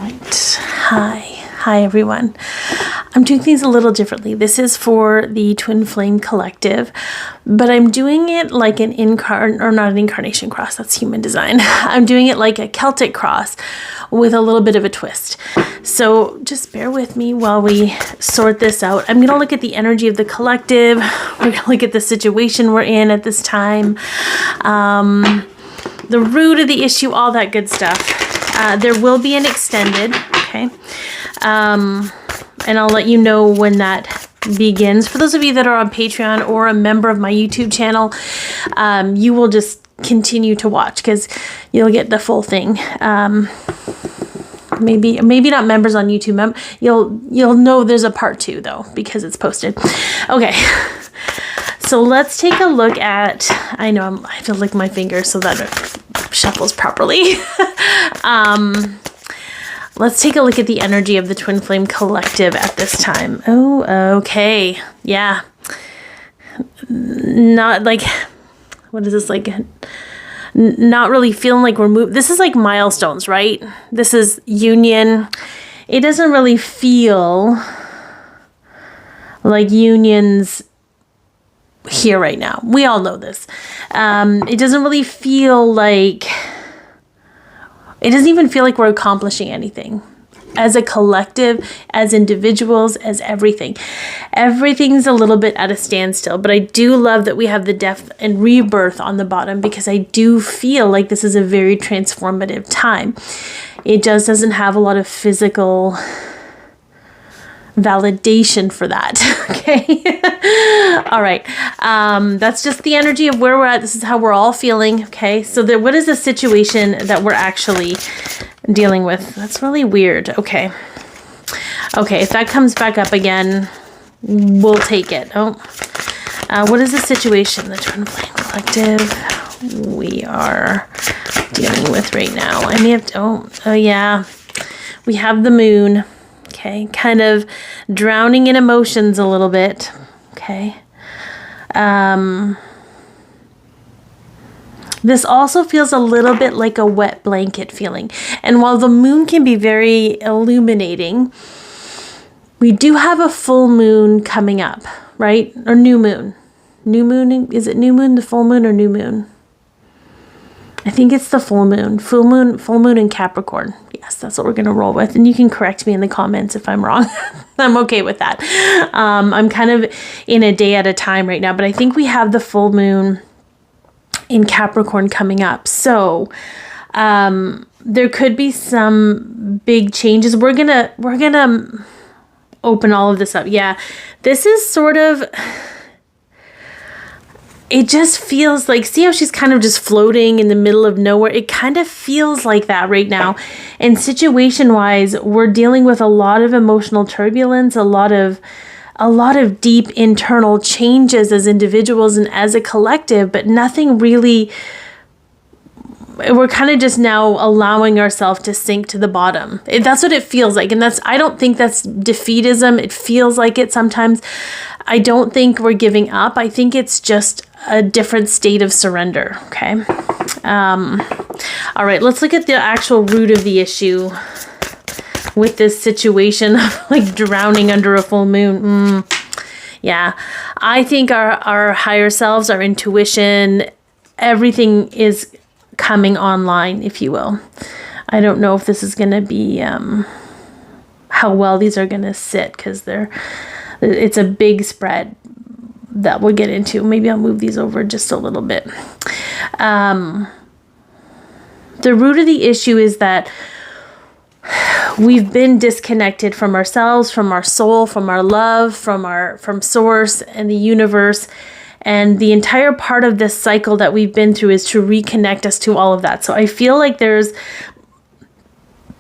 right. Hi everyone. I'm doing things a little differently. This is for the Twin Flame Collective, but I'm doing it like an not an incarnation cross, that's human design. I'm doing it like a Celtic cross with a little bit of a twist. So just bear with me while we sort this out. I'm going to look at the energy of the collective. We're going to look at the situation we're in at this time. The root of the issue, all that good stuff. There will be an extended, okay? And I'll let you know when that begins. For those of you that are on Patreon or a member of my YouTube channel, you will just continue to watch because you'll get the full thing. Maybe not members on YouTube. You'll know there's a part 2 though because it's posted. Okay. So let's take a look at, I have to lick my fingers so that it shuffles properly. Let's take a look at the energy of the Twin Flame Collective at this time. Oh, okay. Yeah. Not like, what is this like? Not really feeling like we're moving. This is like milestones, right? This is union. It doesn't really feel like unions here right now. We all know this. It doesn't really feel like, it doesn't even feel like we're accomplishing anything as a collective, as individuals, as everything. Everything's a little bit at a standstill, but I do love that we have the death and rebirth on the bottom because I do feel like this is a very transformative time. It just doesn't have a lot of physical validation for that. Okay. All right. That's just the energy of where we're at. This is how we're all feeling. Okay. So what is the situation that we're actually dealing with? That's really weird. Okay. Okay. If that comes back up again, we'll take it. Oh, what is the situation the Twin Flame Collective we are dealing with right now? I may have to, oh yeah. We have the moon. Okay, kind of drowning in emotions a little bit. Okay. This also feels a little bit like a wet blanket feeling. And while the moon can be very illuminating, we do have a full moon coming up, right? Or new moon. New moon, is it new moon, the full moon, or new moon? I think it's the full moon. Full moon in Capricorn. Yes, that's what we're going to roll with. And you can correct me in the comments if I'm wrong. I'm okay with that. I'm kind of in a day at a time right now, but I think we have the full moon in Capricorn coming up. So there could be some big changes. We're gonna open all of this up. Yeah, this is sort of, it just feels like, see how she's kind of just floating in the middle of nowhere? It kind of feels like that right now. And situation-wise, we're dealing with a lot of emotional turbulence, a lot of deep internal changes as individuals and as a collective, but nothing really, we're kind of just now allowing ourselves to sink to the bottom. That's what it feels like. And I don't think that's defeatism. It feels like it sometimes. I don't think we're giving up. I think it's just a different state of surrender. Okay. All right, let's look at the actual root of the issue with this situation of like drowning under a full moon. Yeah, I think our higher selves, our intuition, everything is coming online, if you will. I don't know if this is going to be how well these are going to sit because it's a big spread that we'll get into. Maybe I'll move these over just a little bit. The root of the issue is that we've been disconnected from ourselves, from our soul, from our love, from source and the universe. And the entire part of this cycle that we've been through is to reconnect us to all of that. So I feel like the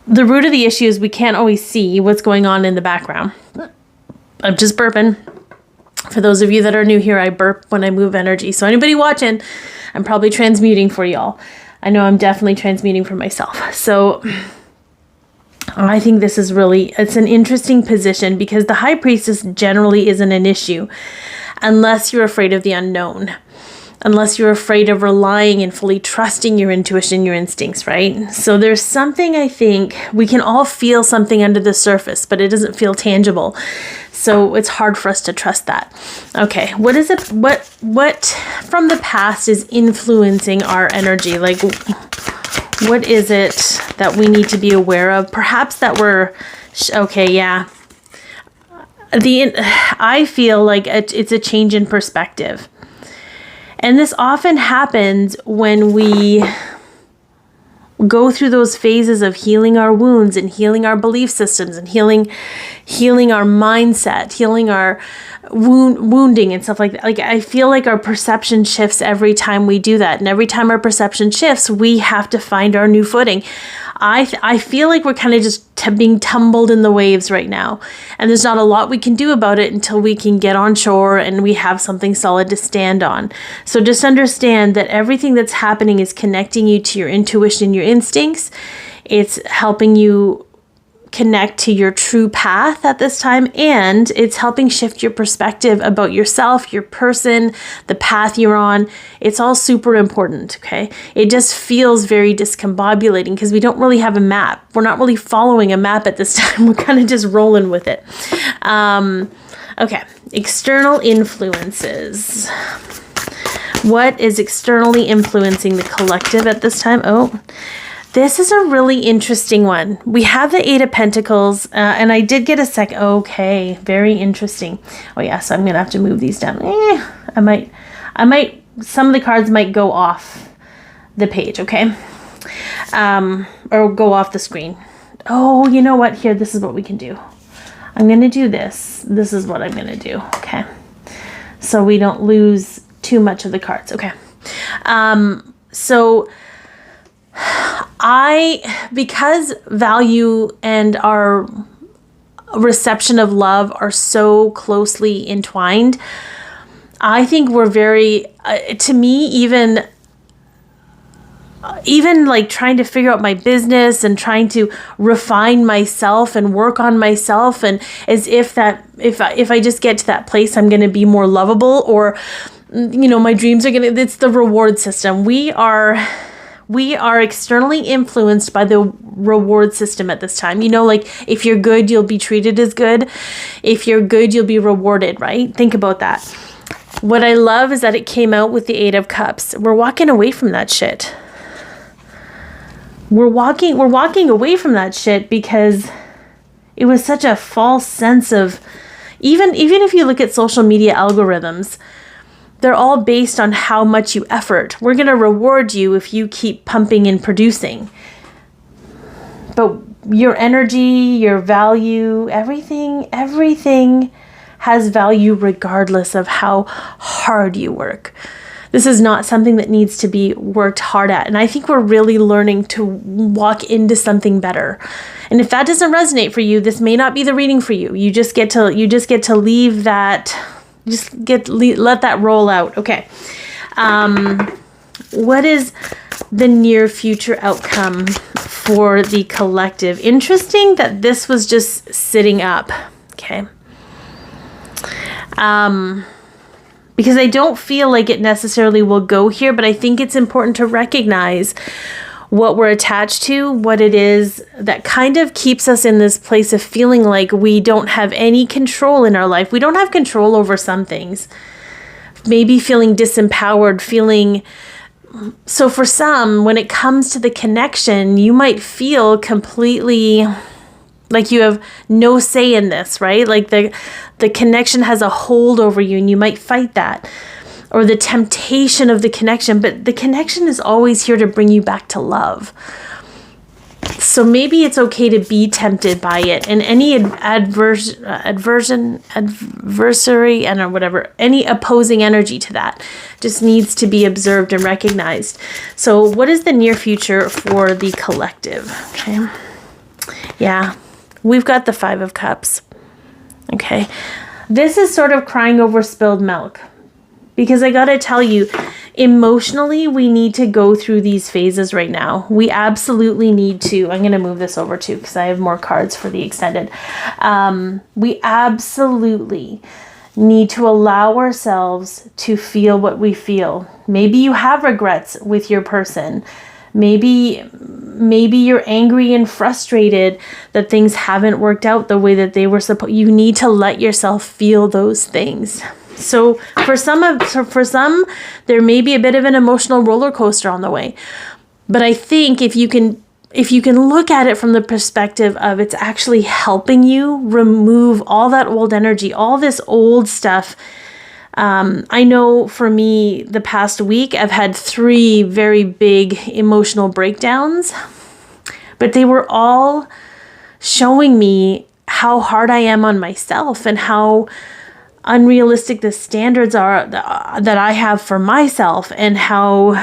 root of the issue is we can't always see what's going on in the background. I'm just burping. For those of you that are new here, I burp when I move energy. So anybody watching, I'm probably transmuting for y'all. I know I'm definitely transmuting for myself. So I think this is it's an interesting position because the High Priestess generally isn't an issue unless you're afraid of the unknown. unless you're afraid of relying and fully trusting your intuition, your instincts, right? So there's something, I think, we can all feel something under the surface, but it doesn't feel tangible. So it's hard for us to trust that. Okay, what is it? What from the past is influencing our energy? Like, what is it that we need to be aware of? Perhaps that we're, okay, yeah. I feel like it's a change in perspective. And this often happens when we go through those phases of healing our wounds and healing our belief systems and healing our mindset, healing our wounding and stuff like that. Like, I feel like our perception shifts every time we do that. And every time our perception shifts, we have to find our new footing. I feel like we're kind of just being tumbled in the waves right now. And there's not a lot we can do about it until we can get on shore and we have something solid to stand on. So just understand that everything that's happening is connecting you to your intuition, your instincts. It's helping you connect to your true path at this time, and it's helping shift your perspective about yourself, your person, the path you're on. It's all super important, okay? It just feels very discombobulating because we don't really have a map. We're not really following a map at this time. We're kind of just rolling with it. Okay, external influences. What is externally influencing the collective at this time? Oh, this is a really interesting one. We have the Eight of Pentacles, and I did get a second. Okay, very interesting. Oh yeah, so I'm gonna have to move these down. I might. Some of the cards might go off the page. Okay, or go off the screen. Oh, you know what? Here, this is what we can do. I'm gonna do this. This is what I'm gonna do. Okay, so we don't lose too much of the cards. Okay, so. Because value and our reception of love are so closely entwined, I think we're very, to me, even like trying to figure out my business and trying to refine myself and work on myself, and as if I just get to that place, I'm going to be more lovable, or, my dreams are it's the reward system. We are externally influenced by the reward system at this time. Like, if you're good, you'll be treated as good. If you're good, you'll be rewarded, right? Think about that. What I love is that it came out with the Eight of Cups. We're walking away from that shit. We're walking away from that shit because it was such a false sense of, even if you look at social media algorithms, they're all based on how much you effort. We're going to reward you if you keep pumping and producing. But your energy, your value, everything has value regardless of how hard you work. This is not something that needs to be worked hard at. And I think we're really learning to walk into something better. And if that doesn't resonate for you, this may not be the reading for you. You just get to leave that. Let that roll out. Okay. What is the near future outcome for the collective? Interesting that this was just sitting up. Okay. Because I don't feel like it necessarily will go here, but I think it's important to recognize what we're attached to, what it is that kind of keeps us in this place of feeling like we don't have any control in our life. We don't have control over some things. Maybe feeling disempowered, so for some, when it comes to the connection, you might feel completely like you have no say in this, right? Like the connection has a hold over you and you might fight that. Or the temptation of the connection, but the connection is always here to bring you back to love. So maybe it's okay to be tempted by it, and any adversary, and whatever, any opposing energy to that just needs to be observed and recognized. So what is the near future for the collective? Okay. Yeah, we've got the Five of Cups. Okay. This is sort of crying over spilled milk. Because I gotta tell you, emotionally, we need to go through these phases right now. We absolutely need to. I'm gonna move this over too because I have more cards for the extended. We absolutely need to allow ourselves to feel what we feel. Maybe you have regrets with your person. Maybe you're angry and frustrated that things haven't worked out the way that they were supposed. You need to let yourself feel those things. So for some, there may be a bit of an emotional roller coaster on the way. But I think if you can look at it from the perspective of it's actually helping you remove all that old energy, all this old stuff. I know for me, the past week, I've had 3 very big emotional breakdowns, but they were all showing me how hard I am on myself and how unrealistic the standards are that I have for myself, and how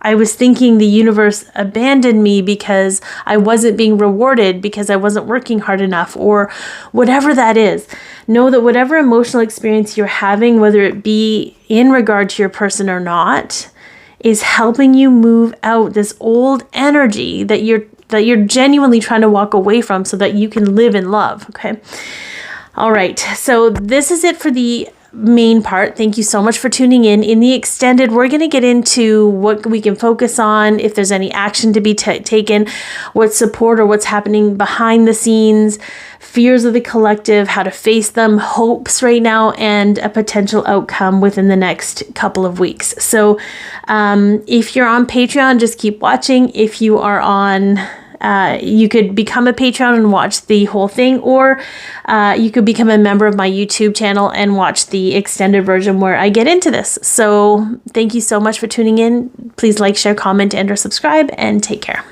I was thinking the universe abandoned me because I wasn't being rewarded, because I wasn't working hard enough, or whatever that is. Know that whatever emotional experience you're having, whether it be in regard to your person or not, is helping you move out this old energy that you're genuinely trying to walk away from so that you can live in love, okay? All right, so this is it for the main part. Thank you so much for tuning in. In the extended, we're going to get into what we can focus on, if there's any action to be taken, what support or what's happening behind the scenes, fears of the collective, how to face them, hopes right now, and a potential outcome within the next couple of weeks. So if you're on Patreon, just keep watching. If you are on you could become a Patreon and watch the whole thing, or you could become a member of my YouTube channel and watch the extended version where I get into this. So thank you so much for tuning in. Please like, share, comment, and or subscribe, and take care.